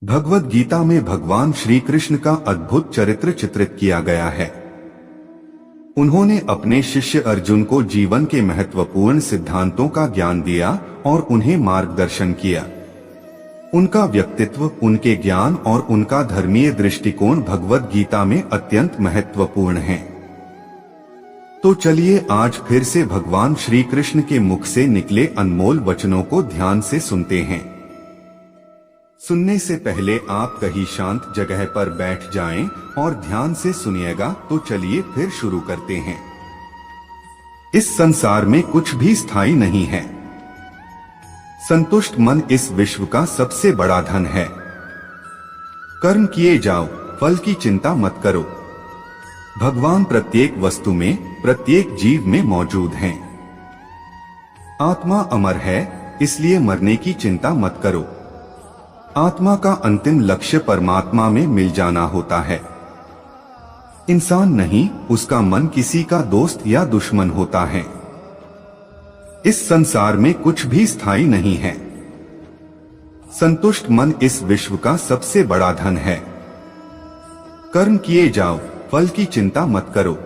भगवद गीता में भगवान श्री कृष्ण का अद्भुत चरित्र चित्रित किया गया है। उन्होंने अपने शिष्य अर्जुन को जीवन के महत्वपूर्ण सिद्धांतों का ज्ञान दिया और उन्हें मार्गदर्शन किया। उनका व्यक्तित्व, उनके ज्ञान और उनका धर्मीय दृष्टिकोण भगवद गीता में अत्यंत महत्वपूर्ण है। तो चलिए आज फिर से भगवान श्री कृष्ण के मुख से निकले अनमोल वचनों को ध्यान से सुनते हैं। सुनने से पहले आप कहीं शांत जगह पर बैठ जाएं और ध्यान से सुनिएगा। तो चलिए फिर शुरू करते हैं। इस संसार में कुछ भी स्थायी नहीं है। संतुष्ट मन इस विश्व का सबसे बड़ा धन है। कर्म किए जाओ, फल की चिंता मत करो। भगवान प्रत्येक वस्तु में, प्रत्येक जीव में मौजूद हैं। आत्मा अमर है, इसलिए मरने की चिंता मत करो। आत्मा का अंतिम लक्ष्य परमात्मा में मिल जाना होता है। इंसान नहीं, उसका मन किसी का दोस्त या दुश्मन होता है। इस संसार में कुछ भी स्थायी नहीं है। संतुष्ट मन इस विश्व का सबसे बड़ा धन है। कर्म किए जाओ, फल की चिंता मत करो।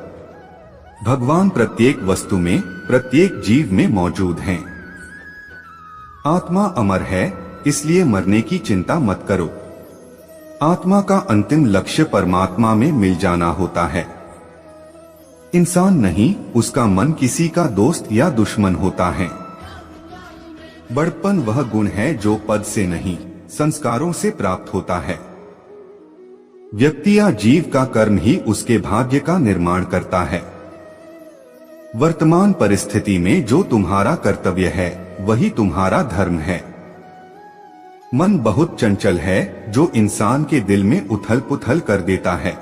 भगवान प्रत्येक वस्तु में, प्रत्येक जीव में मौजूद हैं। आत्मा अमर है, इसलिए मरने की चिंता मत करो। आत्मा का अंतिम लक्ष्य परमात्मा में मिल जाना होता है। इंसान नहीं, उसका मन किसी का दोस्त या दुश्मन होता है। बड़प्पन वह गुण है जो पद से नहीं, संस्कारों से प्राप्त होता है। व्यक्ति या जीव का कर्म ही उसके भाग्य का निर्माण करता है। वर्तमान परिस्थिति में जो तुम्हारा कर्तव्य है, वही तुम्हारा धर्म है। मन बहुत चंचल है, जो इंसान के दिल में उथल पुथल कर देता है।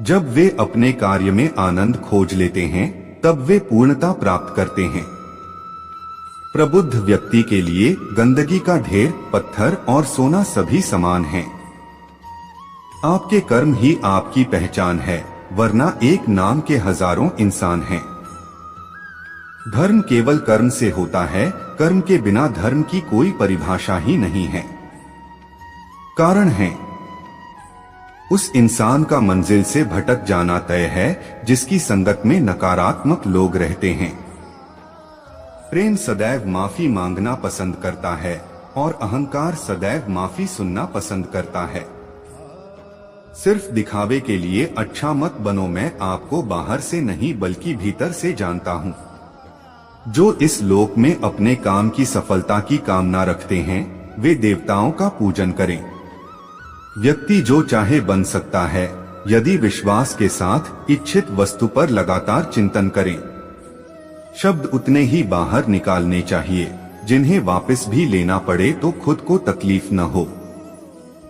जब वे अपने कार्य में आनंद खोज लेते हैं, तब वे पूर्णता प्राप्त करते हैं। प्रबुद्ध व्यक्ति के लिए गंदगी का ढेर, पत्थर और सोना सभी समान हैं। आपके कर्म ही आपकी पहचान है, वरना एक नाम के हजारों इंसान हैं। धर्म केवल कर्म से होता है, कर्म के बिना धर्म की कोई परिभाषा ही नहीं है। कारण है, उस इंसान का मंजिल से भटक जाना तय है, जिसकी संगत में नकारात्मक लोग रहते हैं। प्रेम सदैव माफी मांगना पसंद करता है और अहंकार सदैव माफी सुनना पसंद करता है। सिर्फ दिखावे के लिए अच्छा मत बनो। मैं आपको बाहर से नहीं बल्कि भीतर से जानता हूँ। जो इस लोक में अपने काम की सफलता की कामना रखते हैं, वे देवताओं का पूजन करें। व्यक्ति जो चाहे बन सकता है, यदि विश्वास के साथ इच्छित वस्तु पर लगातार चिंतन करें। शब्द उतने ही बाहर निकालने चाहिए, जिन्हें वापस भी लेना पड़े तो खुद को तकलीफ न हो।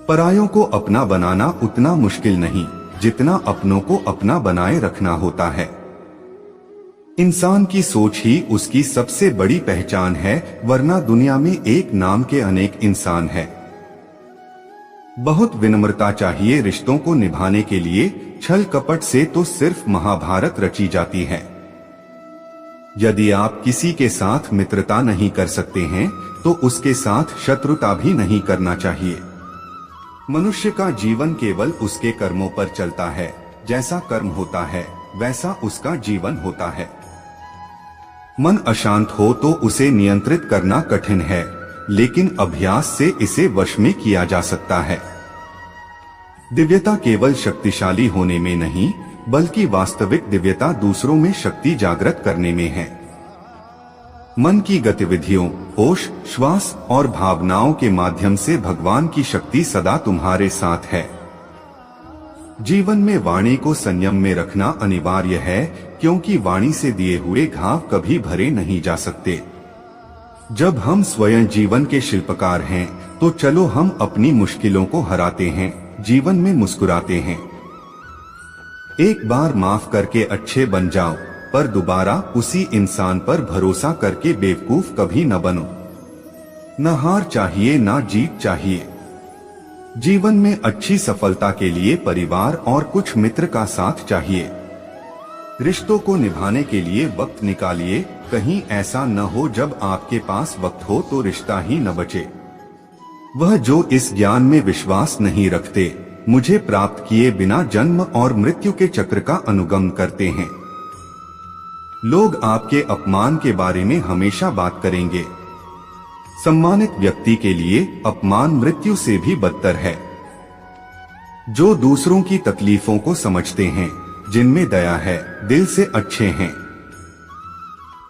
परायों को अपना बनाना उतना मुश्किल नहीं, जितना अपनों को अपना बनाए रखना होता है। इंसान की सोच ही उसकी सबसे बड़ी पहचान है, वरना दुनिया में एक नाम के अनेक इंसान हैं। बहुत विनम्रता चाहिए रिश्तों को निभाने के लिए। छल कपट से तो सिर्फ महाभारत रची जाती है। यदि आप किसी के साथ मित्रता नहीं कर सकते हैं, तो उसके साथ शत्रुता भी नहीं करना चाहिए। मनुष्य का जीवन केवल उसके कर्मों पर चलता है। जैसा कर्म होता है, वैसा उसका जीवन होता है। मन अशांत हो तो उसे नियंत्रित करना कठिन है, लेकिन अभ्यास से इसे वश में किया जा सकता है। दिव्यता केवल शक्तिशाली होने में नहीं, बल्कि वास्तविक दिव्यता दूसरों में शक्ति जागृत करने में है। मन की गतिविधियों, होश, श्वास और भावनाओं के माध्यम से भगवान की शक्ति सदा तुम्हारे साथ है। जीवन में वाणी को संयम में रखना अनिवार्य है, क्योंकि वाणी से दिए हुए घाव कभी भरे नहीं जा सकते। जब हम स्वयं जीवन के शिल्पकार हैं, तो चलो हम अपनी मुश्किलों को हराते हैं, जीवन में मुस्कुराते हैं। एक बार माफ करके अच्छे बन जाओ, पर दोबारा उसी इंसान पर भरोसा करके बेवकूफ कभी न बनो। न हार चाहिए, न जीत चाहिए। जीवन में अच्छी सफलता के लिए परिवार और कुछ मित्र का साथ चाहिए। रिश्तों को निभाने के लिए वक्त निकालिए। कहीं ऐसा न हो जब आपके पास वक्त हो तो रिश्ता ही न बचे। वह जो इस ज्ञान में विश्वास नहीं रखते, मुझे प्राप्त किए बिना जन्म और मृत्यु के चक्र का अनुगम करते हैं। लोग आपके अपमान के बारे में हमेशा बात करेंगे। सम्मानित व्यक्ति के लिए अपमान मृत्यु से भी बदतर है। जो दूसरों की तकलीफों को समझते हैं, जिनमें दया है, दिल से अच्छे हैं,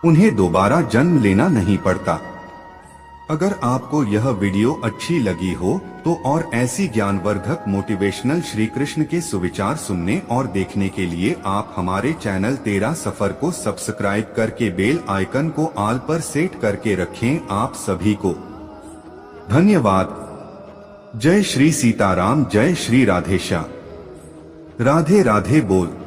उन्हें दोबारा जन्म लेना नहीं पड़ता। अगर आपको यह वीडियो अच्छी लगी हो तो और ऐसी ज्ञानवर्धक मोटिवेशनल श्री कृष्ण के सुविचार सुनने और देखने के लिए आप हमारे चैनल 13 सफर को सब्सक्राइब करके बेल आइकन को ऑल पर सेट करके रखें। आप सभी को धन्यवाद। जय श्री सीताराम, जय श्री राधेश्याम। राधे राधे बोल।